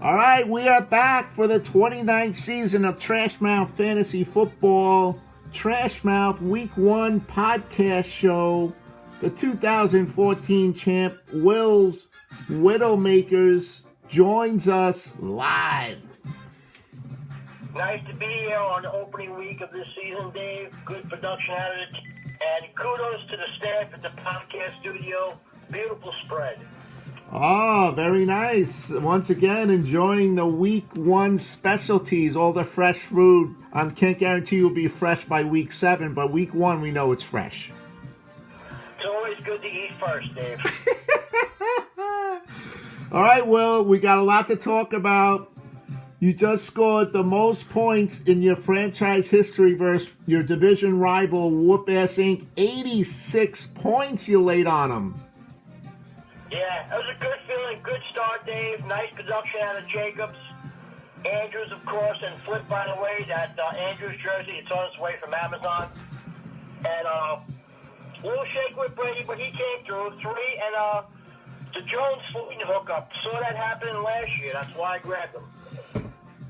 All right, we are back for the 29th season of Trashmouth Fantasy Football. Trashmouth Week 1 podcast show. The 2014 champ, Will's Widowmakers, joins us live. Nice to be here on the opening week of this season, Dave. Good production out of it. And kudos to the staff at the podcast studio. Beautiful spread. Oh, very nice. Once again, enjoying the week 1 specialties, all the fresh food. I can't guarantee you'll be fresh by week 7, but week 1 we know it's fresh. It's always good to eat first, Dave. All right, Will, we got a lot to talk about. You just scored the most points in your franchise history versus your division rival, Whoop Ass Inc. 86 points you laid on them. Yeah, it was a good feeling, good start, Dave. Nice production out of Jacobs. Andrews, of course, and Flip, by the way, that Andrews jersey, it's on its way from Amazon. And a little shake with Brady, but he came through. 3, and the Jones Slayton hookup. Saw that happen last year. That's why I grabbed him.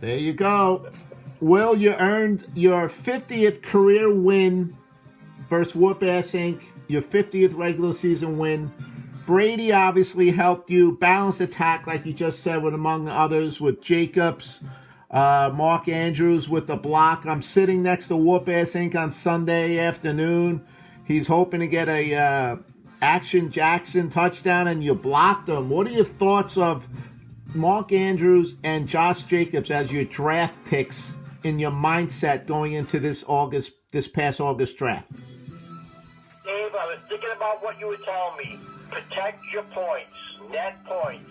There you go. Will, you earned your 50th career win versus Whoop Ass Inc., your 50th regular season win. Brady obviously helped you. Balanced attack, like you just said, with among others, with Jacobs, Mark Andrews with the block. I'm sitting next to Whoop Ass Inc. on Sunday afternoon. He's hoping to get a Action Jackson touchdown, and you blocked him. What are your thoughts of Mark Andrews and Josh Jacobs as your draft picks in your mindset going into this past August draft? Dave, I was thinking about what you were telling me. Protect your points, net points.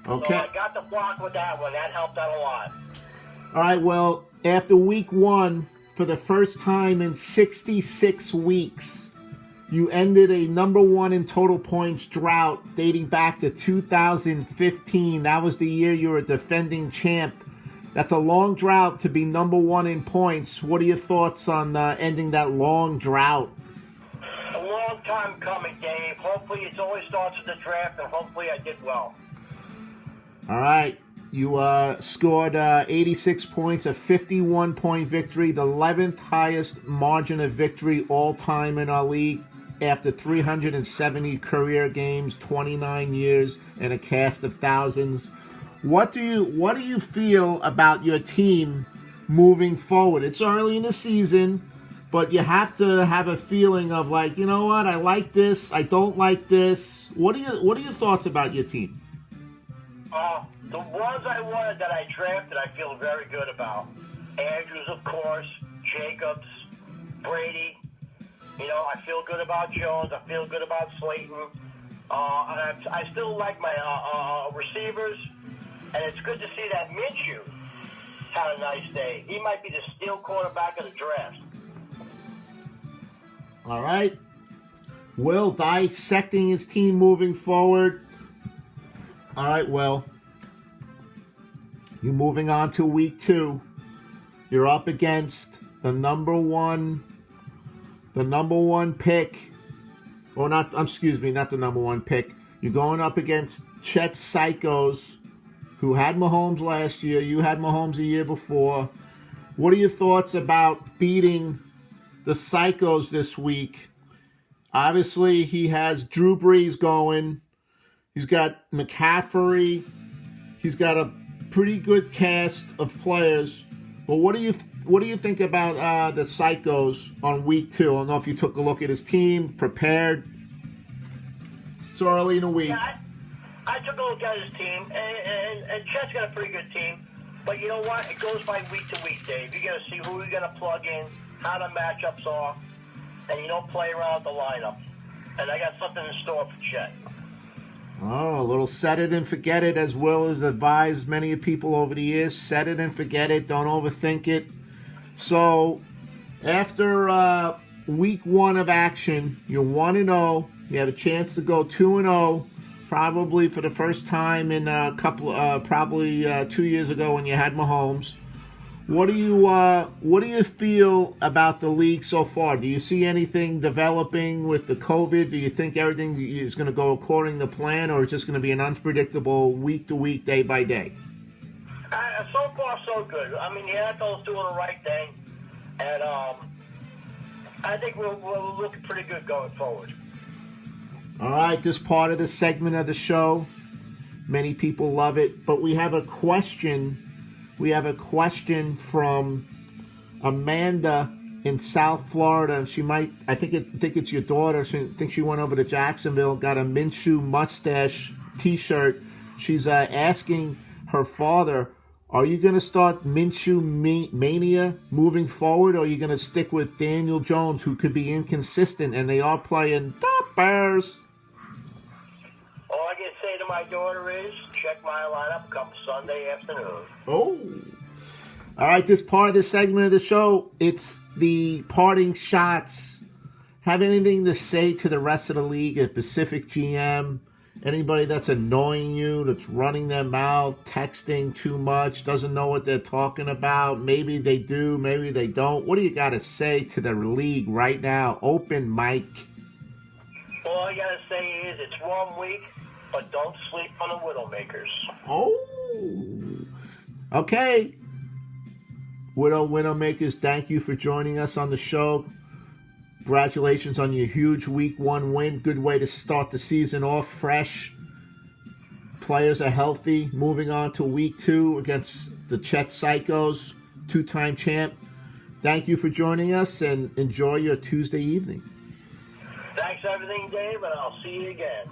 Okay. So I got the block with that one. That helped out a lot. All right, well, after week 1, for the first time in 66 weeks, you ended a number 1 in total points drought dating back to 2015. That was the year you were a defending champ. That's a long drought to be number 1 in points. What are your thoughts on ending that long drought? A long time coming, Dave. Hopefully it always starts with the draft, and hopefully I did well. All right. You scored 86 points, a 51-point victory, the 11th highest margin of victory all time in our league after 370 career games, 29 years, and a cast of thousands. What do you feel about your team moving forward? It's early in the season, but you have to have a feeling of like, you know what, I like this, I don't like this. What are your thoughts about your team? The ones I wanted that I drafted, I feel very good about. Andrews, of course, Jacobs, Brady. You know, I feel good about Jones. I feel good about Slayton. I still like my receivers, and it's good to see that Minshew had a nice day. He might be the steal quarterback of the draft. All right. Will dissecting his team moving forward. All right, Will. You're moving on to week 2. You're up against the number one pick. Or not the number 1 pick. You're going up against Chet Psychos, who had Mahomes last year. You had Mahomes a year before. What are your thoughts about beating the Psychos this week? Obviously, he has Drew Brees going. He's got McCaffrey. He's got a pretty good cast of players. But what do you think about the Psychos on week 2? I don't know if you took a look at his team, prepared. It's early in the week. Yeah, I took a look at his team, and Chet's got a pretty good team. But you know what? It goes by week to week, Dave. You're going to see who you're going to plug in, how the matchups are, and you don't play around with the lineup. And I got something in store for Chet. Oh, a little set it and forget it, as Will has advised many people over the years. Set it and forget it. Don't overthink it. So, after week 1 of action, you're 1-0. You have a chance to go 2-0, probably for the first time in a couple, probably 2 years ago when you had Mahomes. What do you feel about the league so far? Do you see anything developing with the COVID? Do you think everything is going to go according to plan, or is just going to be an unpredictable week to week, day by day? So far, so good. I mean, the NFL's doing the right thing, and I think we're looking pretty good going forward. All right, this part of the segment of the show, many people love it, but we have a question. We have a question from Amanda in South Florida. She might, I think it's your daughter. I think she went over to Jacksonville, got a Minshew mustache T-shirt. She's asking her father, are you going to start Minshew mania moving forward, or are you going to stick with Daniel Jones, who could be inconsistent, and they are playing the Bears? All I can say to my daughter is, check my lineup come Sunday afternoon. Oh. All right, this part of the segment of the show, it's the parting shots. Have anything to say to the rest of the league, a Pacific GM, anybody that's annoying you, that's running their mouth, texting too much, doesn't know what they're talking about? Maybe they do, maybe they don't. What do you got to say to the league right now? Open mic. All I got to say is it's 1 week, but don't sleep on the Widowmakers. Oh. Okay. Widowmakers, thank you for joining us on the show. Congratulations on your huge week 1 win. Good way to start the season off fresh. Players are healthy. Moving on to week 2 against the Chet Psychos, 2-time champ. Thank you for joining us, and enjoy your Tuesday evening. Thanks for everything, Dave, and I'll see you again.